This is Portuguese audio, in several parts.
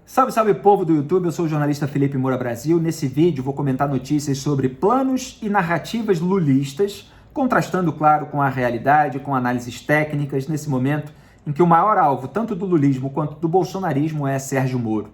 Salve, salve povo do YouTube, eu sou o jornalista Felipe Moura Brasil. Nesse vídeo vou comentar notícias sobre planos e narrativas lulistas, contrastando, claro, com a realidade, com análises técnicas, nesse momento em que o maior alvo, tanto do lulismo quanto do bolsonarismo, é Sérgio Moro.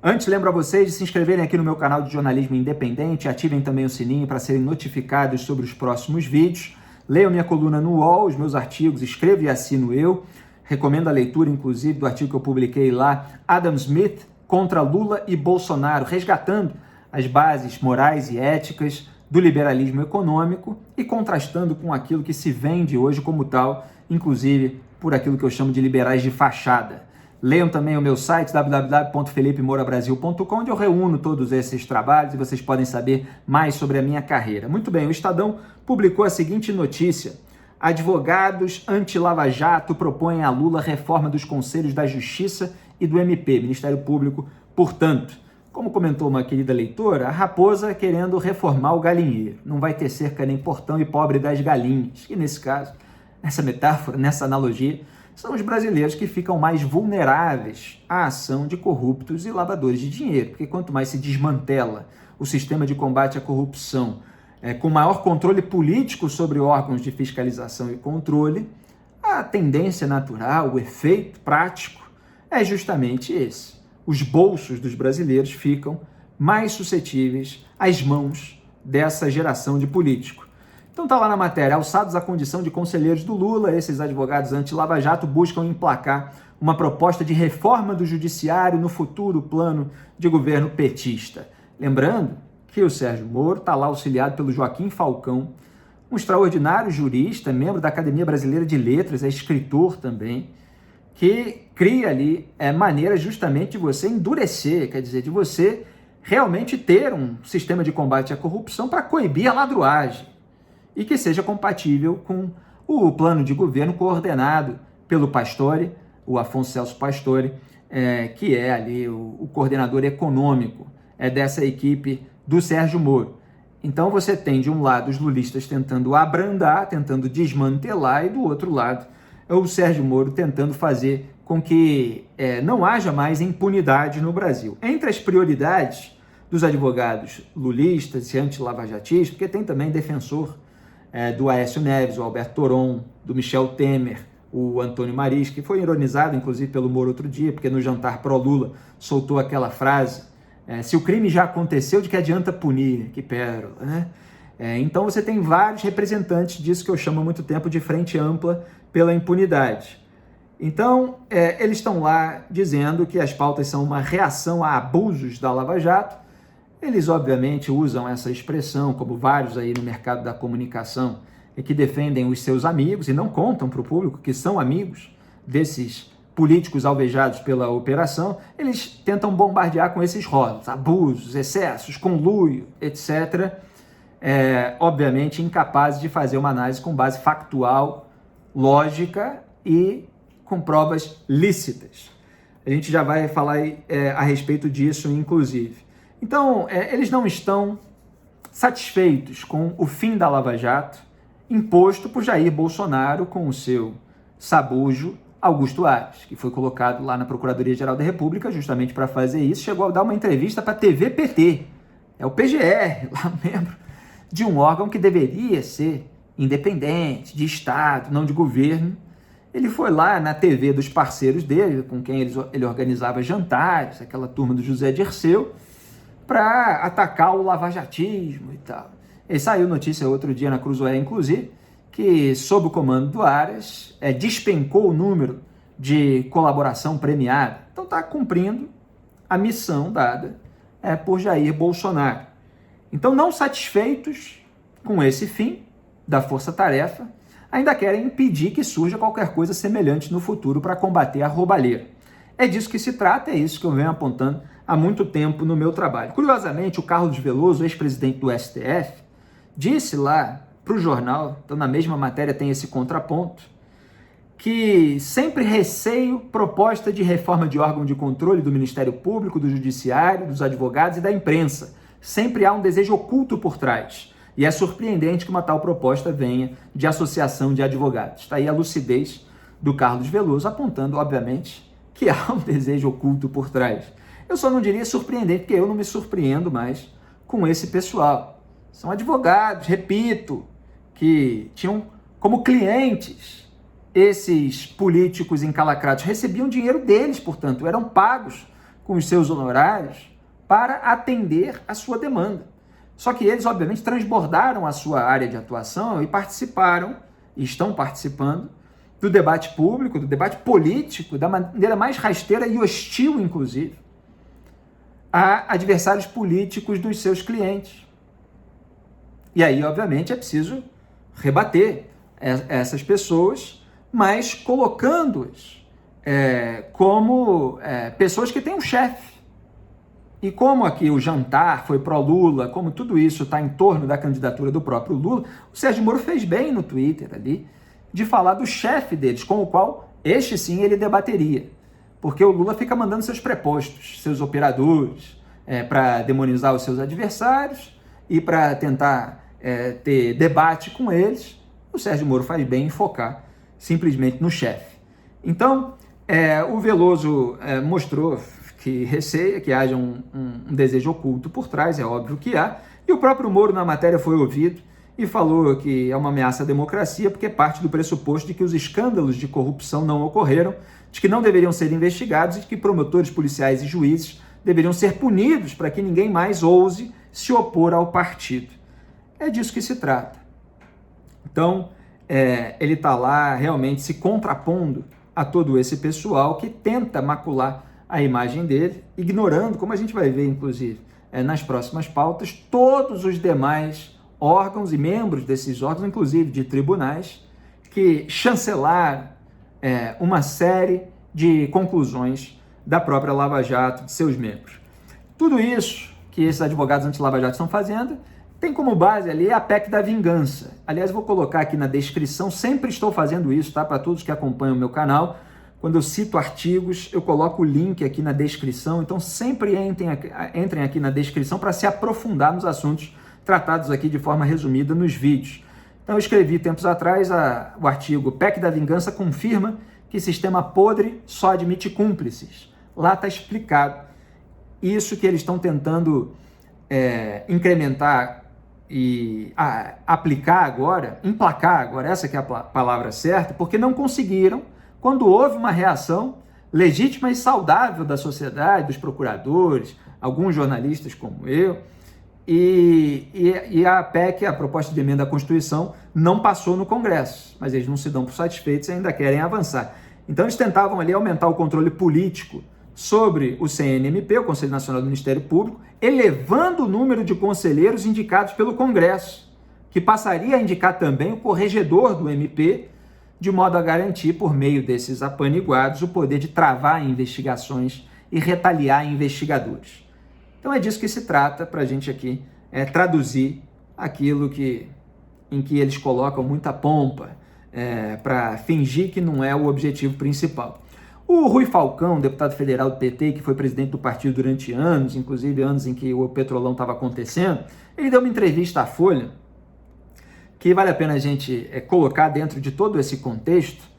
Antes, lembro a vocês de se inscreverem aqui no meu canal de jornalismo independente, ativem também o sininho para serem notificados sobre os próximos vídeos, leiam minha coluna no UOL, os meus artigos, escrevo e assino eu. Recomendo a leitura, inclusive, do artigo que eu publiquei lá, Adam Smith contra Lula e Bolsonaro, resgatando as bases morais e éticas do liberalismo econômico e contrastando com aquilo que se vende hoje como tal, inclusive por aquilo que eu chamo de liberais de fachada. Leiam também o meu site, www.felipemourabrasil.com, onde eu reúno todos esses trabalhos e vocês podem saber mais sobre a minha carreira. Muito bem, o Estadão publicou a seguinte notícia: advogados anti-Lava Jato propõem a Lula reforma dos Conselhos da Justiça e do MP, Ministério Público. Portanto, como comentou uma querida leitora, a raposa querendo reformar o galinheiro. Não vai ter cerca nem portão e pobre das galinhas. E nesse caso, nessa metáfora, nessa analogia, são os brasileiros que ficam mais vulneráveis à ação de corruptos e lavadores de dinheiro. Porque quanto mais se desmantela o sistema de combate à corrupção, com maior controle político sobre órgãos de fiscalização e controle, a tendência natural, o efeito prático, é justamente esse. Os bolsos dos brasileiros ficam mais suscetíveis às mãos dessa geração de político. Então tá lá na matéria: alçados à condição de conselheiros do Lula, esses advogados anti-Lava Jato buscam emplacar uma proposta de reforma do judiciário no futuro plano de governo petista. Lembrando que o Sérgio Moro está lá auxiliado pelo Joaquim Falcão, um extraordinário jurista, membro da Academia Brasileira de Letras, é escritor também, que cria ali maneiras justamente de você endurecer, quer dizer, de você realmente ter um sistema de combate à corrupção para coibir a ladruagem e que seja compatível com o plano de governo coordenado pelo Pastore, o Afonso Celso Pastore, que é ali o coordenador econômico dessa equipe do Sérgio Moro. Então você tem de um lado os lulistas tentando abrandar, tentando desmantelar, e do outro lado o Sérgio Moro tentando fazer com que não haja mais impunidade no Brasil. Entre as prioridades dos advogados lulistas e anti-lavajatistas, porque tem também defensor do Aécio Neves, o Alberto Toron, do Michel Temer, o Antônio Mariz, que foi ironizado inclusive pelo Moro outro dia, porque no jantar pró-Lula soltou aquela frase: se o crime já aconteceu, de que adianta punir? Que pérola, né? Então você tem vários representantes disso que eu chamo há muito tempo de frente ampla pela impunidade. Então, eles estão lá dizendo que as pautas são uma reação a abusos da Lava Jato. Eles, obviamente, usam essa expressão, como vários aí no mercado da comunicação, que defendem os seus amigos e não contam para o público que são amigos desses políticos alvejados pela operação. Eles tentam bombardear com esses rótulos: abusos, excessos, conluio, etc. Obviamente, incapazes de fazer uma análise com base factual, lógica e com provas lícitas. A gente já vai falar a respeito disso, inclusive. Então, eles não estão satisfeitos com o fim da Lava Jato imposto por Jair Bolsonaro com o seu sabujo Augusto Aras, que foi colocado lá na Procuradoria-Geral da República justamente para fazer isso. Chegou a dar uma entrevista para a TV PT, o PGR, lá membro de um órgão que deveria ser independente, de Estado, não de governo. Ele foi lá na TV dos parceiros dele, com quem ele organizava jantares, aquela turma do José Dirceu, para atacar o lavajatismo e tal. E saiu notícia outro dia na Cruzoé, inclusive, que sob o comando do Aras, despencou o número de colaboração premiada. Então está cumprindo a missão dada por Jair Bolsonaro. Então, não satisfeitos com esse fim da força-tarefa, ainda querem impedir que surja qualquer coisa semelhante no futuro para combater a roubalheira. É disso que se trata, é isso que eu venho apontando há muito tempo no meu trabalho. Curiosamente, o Carlos Veloso, ex-presidente do STF, disse lá para o jornal, então na mesma matéria tem esse contraponto, que sempre receio proposta de reforma de órgão de controle do Ministério Público, do Judiciário, dos advogados e da imprensa. Sempre há um desejo oculto por trás. E é surpreendente que uma tal proposta venha de associação de advogados. Está aí a lucidez do Carlos Veloso, apontando, obviamente, que há um desejo oculto por trás. Eu só não diria surpreendente, porque eu não me surpreendo mais com esse pessoal. São advogados, repito, que tinham como clientes esses políticos encalacrados, recebiam dinheiro deles, portanto, eram pagos com os seus honorários para atender a sua demanda. Só que eles, obviamente, transbordaram a sua área de atuação e participaram, e estão participando, do debate público, do debate político, da maneira mais rasteira e hostil, inclusive, a adversários políticos dos seus clientes. E aí, obviamente, é preciso rebater essas pessoas, mas colocando-as como pessoas que têm um chefe. E como aqui o jantar foi pró-Lula, como tudo isso está em torno da candidatura do próprio Lula, o Sérgio Moro fez bem no Twitter ali de falar do chefe deles, com o qual este sim ele debateria. Porque o Lula fica mandando seus prepostos, seus operadores, para demonizar os seus adversários e para tentar ter debate com eles. O Sérgio Moro faz bem em focar simplesmente no chefe. Então, o Veloso mostrou que receia que haja um desejo oculto por trás, é óbvio que há, e o próprio Moro na matéria foi ouvido e falou que é uma ameaça à democracia porque parte do pressuposto de que os escândalos de corrupção não ocorreram, de que não deveriam ser investigados e de que promotores policiais e juízes deveriam ser punidos para que ninguém mais ouse se opor ao partido. É disso que se trata. Então, ele está lá realmente se contrapondo a todo esse pessoal que tenta macular a imagem dele, ignorando, como a gente vai ver, inclusive, nas próximas pautas, todos os demais órgãos e membros desses órgãos, inclusive de tribunais, que chancelaram uma série de conclusões da própria Lava Jato, de seus membros. Tudo isso que esses advogados anti-Lava Jato estão fazendo tem como base ali a PEC da vingança. Aliás, eu vou colocar aqui na descrição, sempre estou fazendo isso, tá? Para todos que acompanham o meu canal. Quando eu cito artigos, eu coloco o link aqui na descrição, então sempre entrem aqui na descrição para se aprofundar nos assuntos tratados aqui de forma resumida nos vídeos. Então eu escrevi tempos atrás o artigo PEC da Vingança confirma que sistema podre só admite cúmplices. Lá está explicado isso que eles estão tentando incrementar e aplicar agora, emplacar agora, essa que é a palavra certa, porque não conseguiram quando houve uma reação legítima e saudável da sociedade, dos procuradores, alguns jornalistas como eu, e a PEC, a proposta de emenda à Constituição, não passou no Congresso, mas eles não se dão por satisfeitos e ainda querem avançar. Então eles tentavam ali aumentar o controle político sobre o CNMP, o Conselho Nacional do Ministério Público, elevando o número de conselheiros indicados pelo Congresso, que passaria a indicar também o corregedor do MP, de modo a garantir, por meio desses apaniguados, o poder de travar investigações e retaliar investigadores. Então é disso que se trata para a gente aqui traduzir aquilo em que eles colocam muita pompa para fingir que não é o objetivo principal. O Rui Falcão, deputado federal do PT, que foi presidente do partido durante anos, inclusive anos em que o Petrolão estava acontecendo, ele deu uma entrevista à Folha, que vale a pena a gente colocar dentro de todo esse contexto.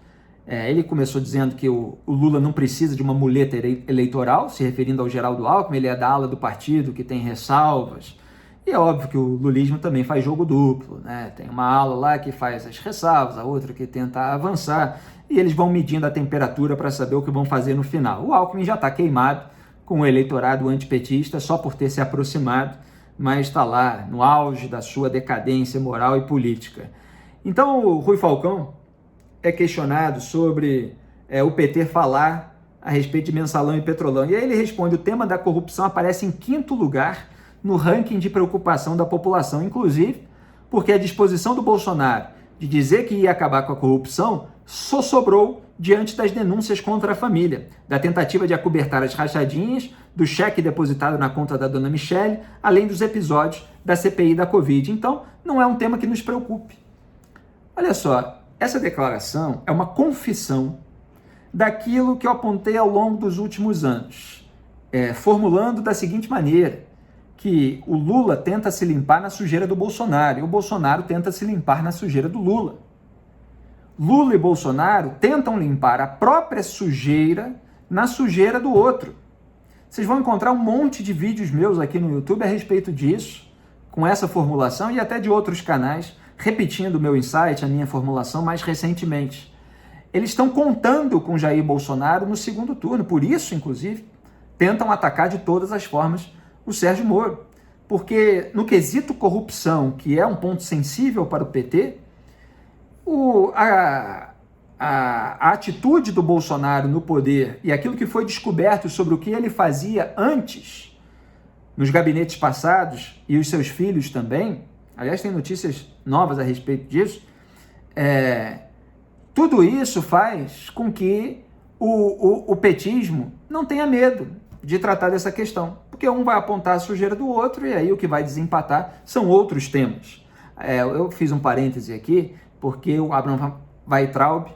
Ele começou dizendo que o Lula não precisa de uma muleta eleitoral, se referindo ao Geraldo Alckmin, ele é da ala do partido que tem ressalvas. E é óbvio que o lulismo também faz jogo duplo, né? Tem uma ala lá que faz as ressalvas, a outra que tenta avançar, e eles vão medindo a temperatura para saber o que vão fazer no final. O Alckmin já está queimado com o eleitorado antipetista só por ter se aproximado, mas está lá no auge da sua decadência moral e política. Então o Rui Falcão é questionado sobre o PT falar a respeito de Mensalão e Petrolão. E aí ele responde: o tema da corrupção aparece em 5º lugar no ranking de preocupação da população, inclusive porque a disposição do Bolsonaro de dizer que ia acabar com a corrupção só sobrou diante das denúncias contra a família, da tentativa de acobertar as rachadinhas, do cheque depositado na conta da dona Michele, além dos episódios da CPI da Covid. Então, não é um tema que nos preocupe. Olha só, essa declaração é uma confissão daquilo que eu apontei ao longo dos últimos anos, formulando da seguinte maneira, que o Lula tenta se limpar na sujeira do Bolsonaro e o Bolsonaro tenta se limpar na sujeira do Lula. Lula e Bolsonaro tentam limpar a própria sujeira na sujeira do outro. Vocês vão encontrar um monte de vídeos meus aqui no YouTube a respeito disso, com essa formulação e até de outros canais, repetindo o meu insight, a minha formulação mais recentemente. Eles estão contando com Jair Bolsonaro no segundo turno, por isso, inclusive, tentam atacar de todas as formas o Sérgio Moro. Porque no quesito corrupção, que é um ponto sensível para o PT, a atitude do Bolsonaro no poder e aquilo que foi descoberto sobre o que ele fazia antes, nos gabinetes passados, e os seus filhos também, aliás, tem notícias novas a respeito disso, tudo isso faz com que o petismo não tenha medo de tratar dessa questão, porque um vai apontar a sujeira do outro e aí o que vai desempatar são outros temas. Eu fiz um parêntese aqui, porque o Abraham Weintraub,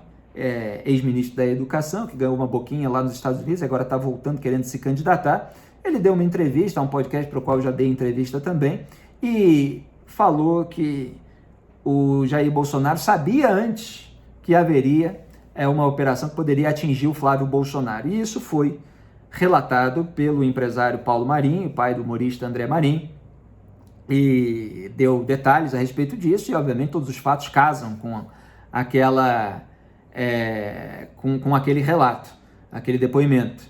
ex-ministro da Educação, que ganhou uma boquinha lá nos Estados Unidos, agora está voltando querendo se candidatar, ele deu uma entrevista, um podcast para o qual eu já dei entrevista também, e falou que o Jair Bolsonaro sabia antes que haveria uma operação que poderia atingir o Flávio Bolsonaro. E isso foi relatado pelo empresário Paulo Marinho, pai do humorista André Marinho, e deu detalhes a respeito disso, e obviamente todos os fatos casam com aquele relato, aquele depoimento.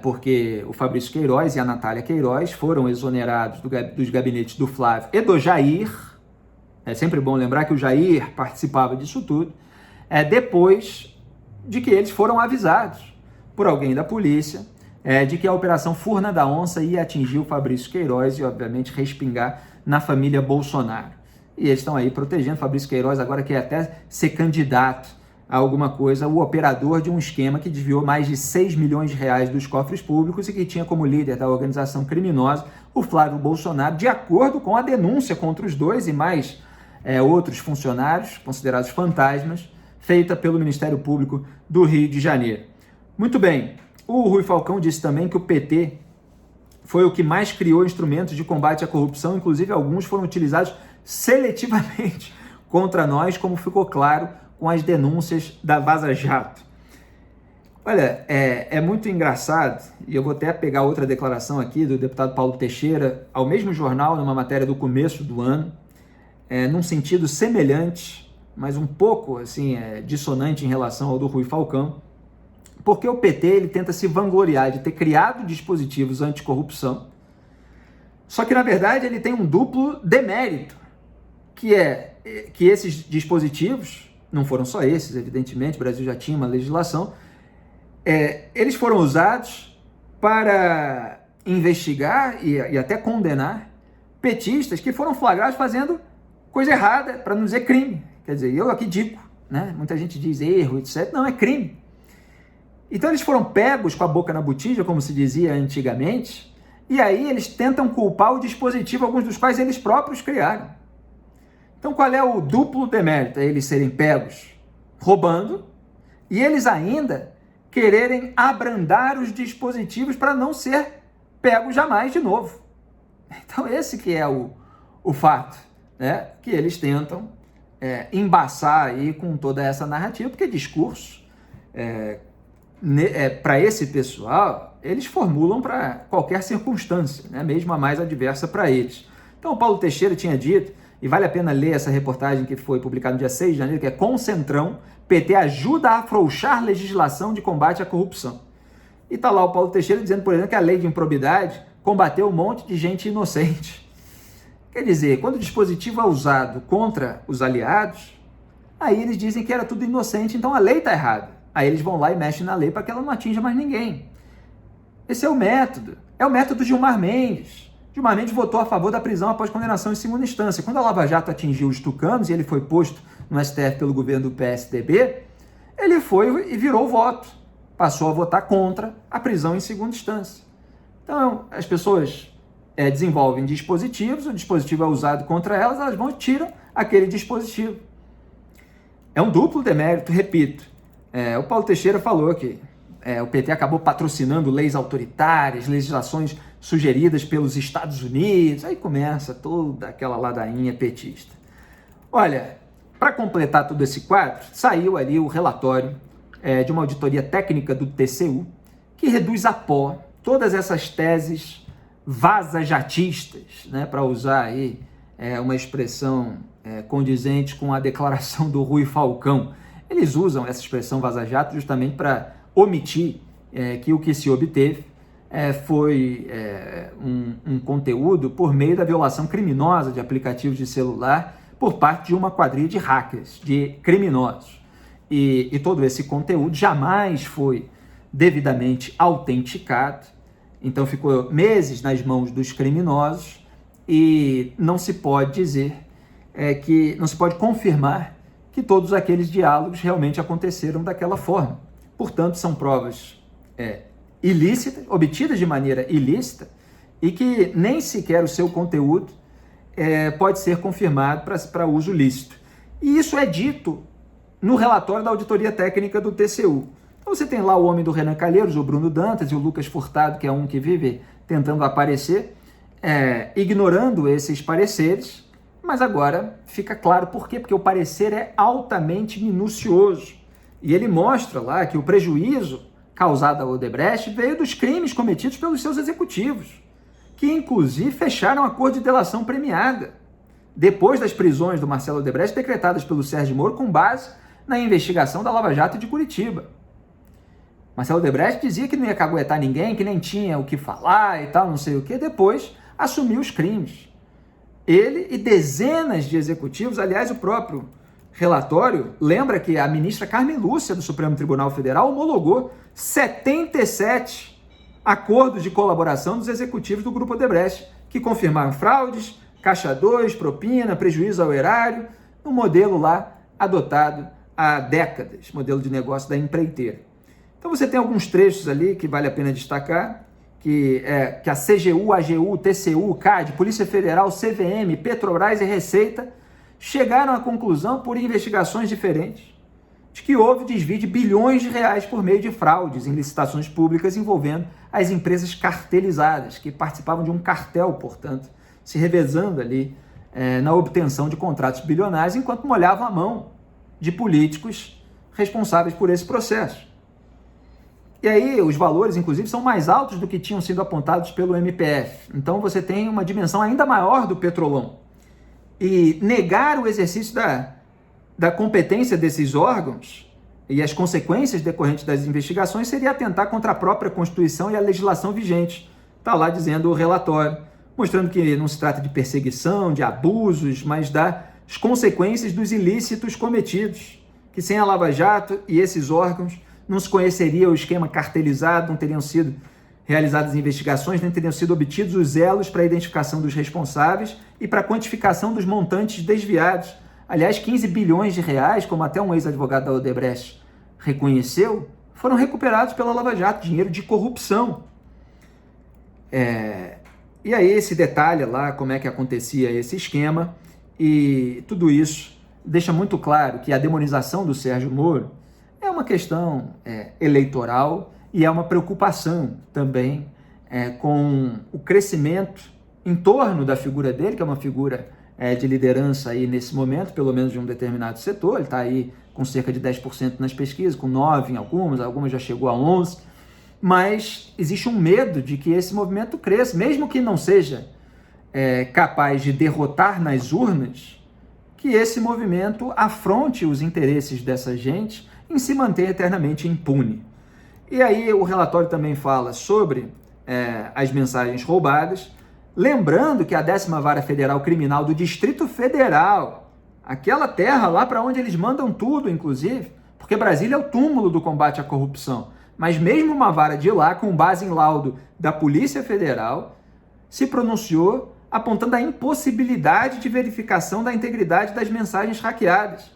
Porque o Fabrício Queiroz e a Natália Queiroz foram exonerados dos gabinetes do Flávio e do Jair. É sempre bom lembrar que o Jair participava disso tudo, depois de que eles foram avisados por alguém da polícia de que a Operação Furna da Onça ia atingir o Fabrício Queiroz e, obviamente, respingar na família Bolsonaro. E eles estão aí protegendo. Fabrício Queiroz agora quer até ser candidato a alguma coisa, o operador de um esquema que desviou mais de 6 milhões de reais dos cofres públicos e que tinha como líder da organização criminosa o Flávio Bolsonaro, de acordo com a denúncia contra os dois e mais outros funcionários, considerados fantasmas, feita pelo Ministério Público do Rio de Janeiro. Muito bem, o Rui Falcão disse também que o PT foi o que mais criou instrumentos de combate à corrupção, inclusive alguns foram utilizados seletivamente contra nós, como ficou claro com as denúncias da Vaza Jato. Olha, é muito engraçado, e eu vou até pegar outra declaração aqui do deputado Paulo Teixeira, ao mesmo jornal, numa matéria do começo do ano, num sentido semelhante, mas um pouco assim, dissonante em relação ao do Rui Falcão, porque o PT ele tenta se vangloriar de ter criado dispositivos anticorrupção, só que na verdade ele tem um duplo demérito, que é que esses dispositivos, não foram só esses, evidentemente, o Brasil já tinha uma legislação, eles foram usados para investigar e até condenar petistas que foram flagrados fazendo coisa errada, para não dizer crime. Quer dizer, eu aqui digo, né? Muita gente diz erro, etc. Não, é crime. Então eles foram pegos com a boca na botija, como se dizia antigamente, e aí eles tentam culpar o dispositivo, alguns dos quais eles próprios criaram. Então, qual é o duplo demérito? É eles serem pegos roubando e eles ainda quererem abrandar os dispositivos para não ser pegos jamais de novo. Então, esse que é o fato, né? Que eles tentam embaçar aí com toda essa narrativa, porque discurso, para esse pessoal, eles formulam para qualquer circunstância, né? Mesmo a mais adversa para eles. Então, o Paulo Teixeira tinha dito, e vale a pena ler essa reportagem que foi publicada no dia 6 de janeiro, que é Com Centrão, PT ajuda a afrouxar legislação de combate à corrupção. E está lá o Paulo Teixeira dizendo, por exemplo, que a lei de improbidade combateu um monte de gente inocente. Quer dizer, quando o dispositivo é usado contra os aliados, aí eles dizem que era tudo inocente, então a lei está errada. Aí eles vão lá e mexem na lei para que ela não atinja mais ninguém. Esse é o método Gilmar Mendes. Gilmar Mendes votou a favor da prisão após condenação em segunda instância. Quando a Lava Jato atingiu os tucanos e ele foi posto no STF pelo governo do PSDB, ele foi e virou o voto. Passou a votar contra a prisão em segunda instância. Então, as pessoas desenvolvem dispositivos, o dispositivo é usado contra elas vão e tiram aquele dispositivo. É um duplo demérito, repito. O Paulo Teixeira falou que o PT acabou patrocinando leis autoritárias, legislações sugeridas pelos Estados Unidos, aí começa toda aquela ladainha petista. Olha, para completar todo esse quadro, saiu ali o relatório de uma auditoria técnica do TCU, que reduz a pó todas essas teses vaza-jatistas, né, para usar aí uma expressão condizente com a declaração do Rui Falcão. Eles usam essa expressão vaza-jato justamente para omitir que o que se obteve foi um conteúdo por meio da violação criminosa de aplicativos de celular por parte de uma quadrilha de hackers, de criminosos. E todo esse conteúdo jamais foi devidamente autenticado, então ficou meses nas mãos dos criminosos e não se pode dizer não se pode confirmar que todos aqueles diálogos realmente aconteceram daquela forma. Portanto, são provas ilícitas, obtidas de maneira ilícita, e que nem sequer o seu conteúdo pode ser confirmado para uso lícito. E isso é dito no relatório da auditoria técnica do TCU. Então você tem lá o homem do Renan Calheiros, o Bruno Dantas e o Lucas Furtado, que é um que vive tentando aparecer, ignorando esses pareceres, mas agora fica claro por quê, porque o parecer é altamente minucioso. E ele mostra lá que o prejuízo causado à Odebrecht veio dos crimes cometidos pelos seus executivos, que inclusive fecharam acordo de delação premiada, depois das prisões do Marcelo Odebrecht decretadas pelo Sérgio Moro com base na investigação da Lava Jato de Curitiba. Marcelo Odebrecht dizia que não ia caguetar ninguém, que nem tinha o que falar e tal, não sei o que, depois assumiu os crimes. Ele e dezenas de executivos, aliás, o próprio relatório lembra que a ministra Carmen Lúcia do Supremo Tribunal Federal homologou 77 acordos de colaboração dos executivos do Grupo Odebrecht, que confirmaram fraudes, caixa 2, propina, prejuízo ao erário, no modelo lá adotado há décadas, modelo de negócio da empreiteira. Então você tem alguns trechos ali que vale a pena destacar, que a CGU, AGU, TCU, CAD, Polícia Federal, CVM, Petrobras e Receita chegaram à conclusão, por investigações diferentes, de que houve desvio de bilhões de reais por meio de fraudes em licitações públicas envolvendo as empresas cartelizadas, que participavam de um cartel, portanto, se revezando ali na obtenção de contratos bilionários, enquanto molhavam a mão de políticos responsáveis por esse processo. E aí os valores, inclusive, são mais altos do que tinham sido apontados pelo MPF. Então você tem uma dimensão ainda maior do Petrolão. E negar o exercício da competência desses órgãos e as consequências decorrentes das investigações seria atentar contra a própria Constituição e a legislação vigente. Está lá dizendo o relatório, mostrando que não se trata de perseguição, de abusos, mas das consequências dos ilícitos cometidos, que sem a Lava Jato e esses órgãos não se conheceria o esquema cartelizado, não teriam sido realizadas investigações, nem teriam sido obtidos os elos para a identificação dos responsáveis e para a quantificação dos montantes desviados. Aliás, 15 bilhões de reais, como até um ex-advogado da Odebrecht reconheceu, foram recuperados pela Lava Jato, dinheiro de corrupção. E aí esse detalhe lá, como é que acontecia esse esquema, e tudo isso deixa muito claro que a demonização do Sérgio Moro é uma questão eleitoral e é uma preocupação também com o crescimento em torno da figura dele, que é uma figura de liderança aí nesse momento, pelo menos de um determinado setor. Ele está aí com cerca de 10% nas pesquisas, com 9% em algumas já chegou a 11%, mas existe um medo de que esse movimento cresça, mesmo que não seja capaz de derrotar nas urnas, que esse movimento afronte os interesses dessa gente em se manter eternamente impune. E aí o relatório também fala sobre as mensagens roubadas, lembrando que a 10ª Vara Federal Criminal do Distrito Federal, aquela terra lá para onde eles mandam tudo, inclusive, porque Brasília é o túmulo do combate à corrupção, mas mesmo uma vara de lá, com base em laudo da Polícia Federal, se pronunciou apontando a impossibilidade de verificação da integridade das mensagens hackeadas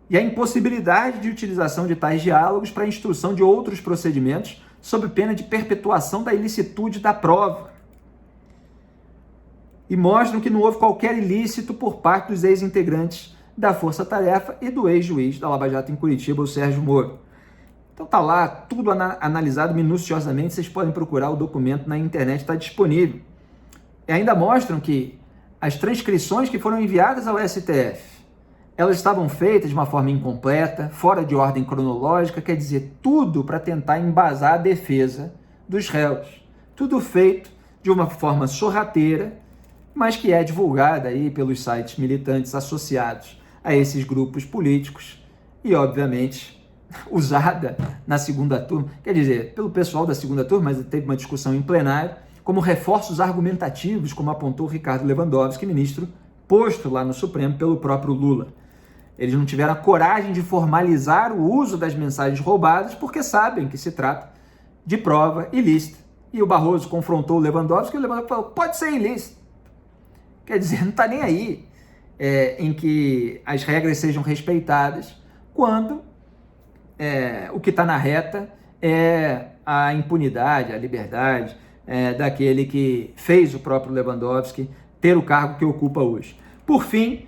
e a impossibilidade de utilização de tais diálogos para a instrução de outros procedimentos sob pena de perpetuação da ilicitude da prova. E mostram que não houve qualquer ilícito por parte dos ex-integrantes da Força Tarefa e do ex-juiz da Lava Jato em Curitiba, o Sérgio Moro. Então tá lá, tudo analisado minuciosamente, vocês podem procurar o documento na internet, está disponível. E ainda mostram que as transcrições que foram enviadas ao STF, elas estavam feitas de uma forma incompleta, fora de ordem cronológica, quer dizer, tudo para tentar embasar a defesa dos réus. tudo feito de uma forma sorrateira, mas que é divulgada aí pelos sites militantes associados a esses grupos políticos e, obviamente, usada na segunda turma, quer dizer, pelo pessoal da segunda turma, mas teve uma discussão em plenário, como reforços argumentativos, como apontou Ricardo Lewandowski, ministro posto lá no Supremo pelo próprio Lula. Eles não tiveram a coragem de formalizar o uso das mensagens roubadas porque sabem que se trata de prova ilícita. E o Barroso confrontou o Lewandowski e o Lewandowski falou, pode ser ilícito. Quer dizer, não está nem aí em que as regras sejam respeitadas quando o que está na reta é a impunidade, a liberdade daquele que fez o próprio Lewandowski ter o cargo que ocupa hoje. Por fim,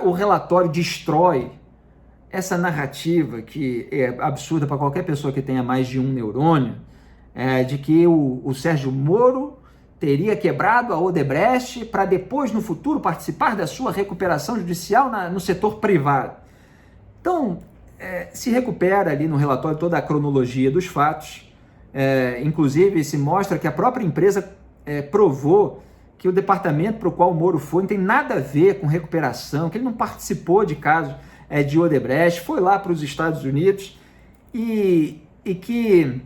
o relatório destrói essa narrativa que é absurda para qualquer pessoa que tenha mais de um neurônio, de que o Sérgio Moro teria quebrado a Odebrecht para depois, no futuro, participar da sua recuperação judicial no setor privado. Então, se recupera ali no relatório toda a cronologia dos fatos, inclusive se mostra que a própria empresa provou que o departamento para o qual o Moro foi não tem nada a ver com recuperação, que ele não participou de casos de Odebrecht, foi lá para os Estados Unidos e que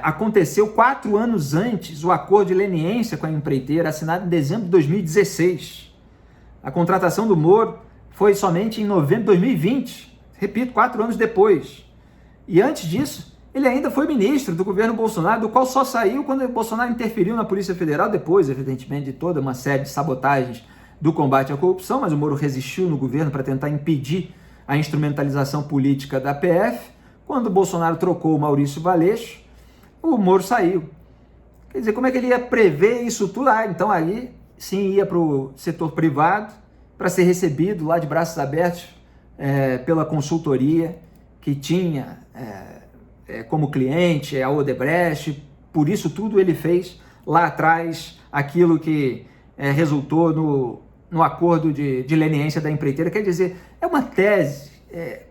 aconteceu 4 anos antes o acordo de leniência com a empreiteira, assinado em dezembro de 2016. A contratação do Moro foi somente em novembro de 2020, repito, 4 anos depois. E antes disso, ele ainda foi ministro do governo Bolsonaro, do qual só saiu quando o Bolsonaro interferiu na Polícia Federal, depois, evidentemente, de toda uma série de sabotagens do combate à corrupção, mas o Moro resistiu no governo para tentar impedir a instrumentalização política da PF. Quando o Bolsonaro trocou o Maurício Valeixo, o Moro saiu. Quer dizer, como é que ele ia prever isso tudo? Então aí sim ia para o setor privado para ser recebido lá de braços abertos pela consultoria que tinha como cliente a Odebrecht. Por isso tudo ele fez lá atrás aquilo que resultou no acordo de leniência da empreiteira. Quer dizer, é uma tese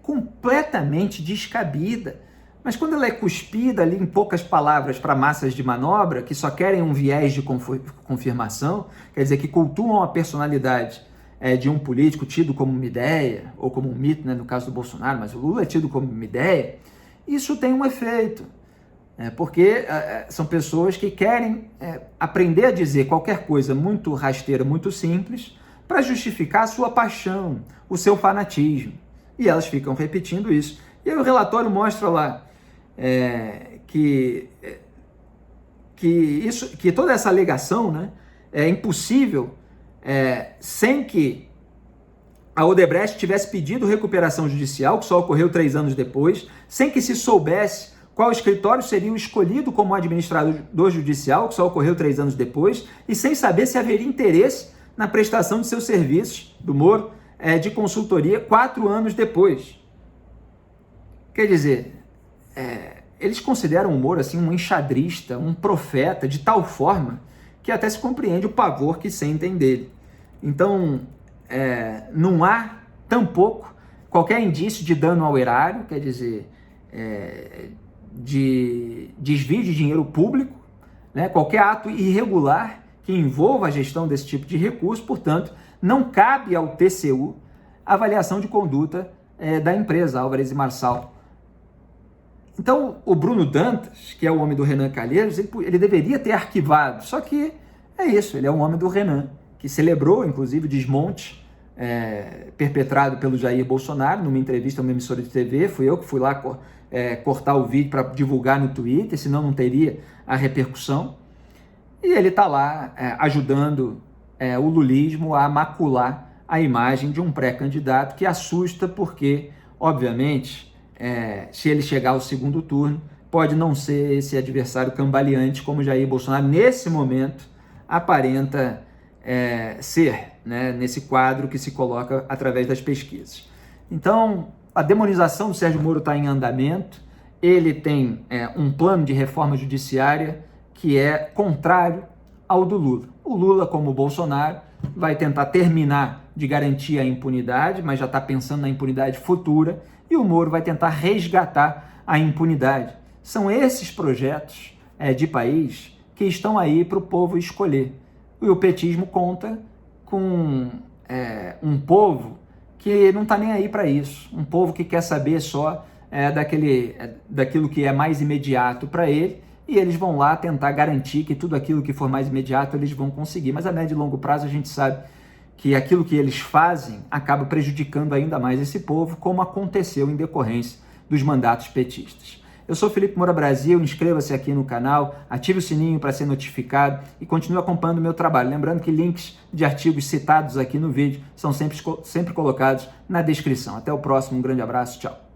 completamente descabida, mas quando ela é cuspida ali em poucas palavras para massas de manobra, que só querem um viés de confirmação, quer dizer, que cultuam a personalidade de um político tido como uma ideia, ou como um mito, né, no caso do Bolsonaro, mas o Lula é tido como uma ideia, isso tem um efeito, porque são pessoas que querem aprender a dizer qualquer coisa muito rasteira, muito simples, para justificar a sua paixão, o seu fanatismo. E elas ficam repetindo isso. E aí o relatório mostra lá que toda essa alegação, né, é impossível sem que a Odebrecht tivesse pedido recuperação judicial, que só ocorreu 3 anos depois, sem que se soubesse qual escritório seria o escolhido como administrador judicial, que só ocorreu 3 anos depois, e sem saber se haveria interesse na prestação de seus serviços, do Moro, de consultoria 4 anos depois. Quer dizer, eles consideram o Moro assim, um enxadrista, um profeta, de tal forma que até se compreende o pavor que sentem dele. Então, não há tampouco qualquer indício de dano ao erário, quer dizer, de desvio de dinheiro público, né? Qualquer ato irregular que envolva a gestão desse tipo de recurso. Portanto, não cabe ao TCU a avaliação de conduta da empresa, Álvares e Marçal. Então, o Bruno Dantas, que é o homem do Renan Calheiros, ele deveria ter arquivado, só que é isso, ele é um homem do Renan, que celebrou, inclusive, o desmonte perpetrado pelo Jair Bolsonaro, numa entrevista a uma emissora de TV. Fui eu que fui lá cortar o vídeo para divulgar no Twitter, senão não teria a repercussão. E ele está lá ajudando o lulismo a macular a imagem de um pré-candidato que assusta porque, obviamente, se ele chegar ao segundo turno, pode não ser esse adversário cambaleante como Jair Bolsonaro, nesse momento, aparenta ser, né, nesse quadro que se coloca através das pesquisas. Então, a demonização do Sérgio Moro está em andamento. Ele tem um plano de reforma judiciária que é contrário ao do Lula. O Lula, como o Bolsonaro, vai tentar terminar de garantir a impunidade, mas já está pensando na impunidade futura, e o Moro vai tentar resgatar a impunidade. São esses projetos de país que estão aí para o povo escolher. E o petismo conta com um povo que não está nem aí para isso, um povo que quer saber só daquilo que é mais imediato para ele, e eles vão lá tentar garantir que tudo aquilo que for mais imediato eles vão conseguir. Mas a médio e longo prazo a gente sabe que aquilo que eles fazem acaba prejudicando ainda mais esse povo, como aconteceu em decorrência dos mandatos petistas. Eu sou Felipe Moura Brasil, inscreva-se aqui no canal, ative o sininho para ser notificado e continue acompanhando o meu trabalho. Lembrando que links de artigos citados aqui no vídeo são sempre colocados na descrição. Até o próximo, um grande abraço, tchau.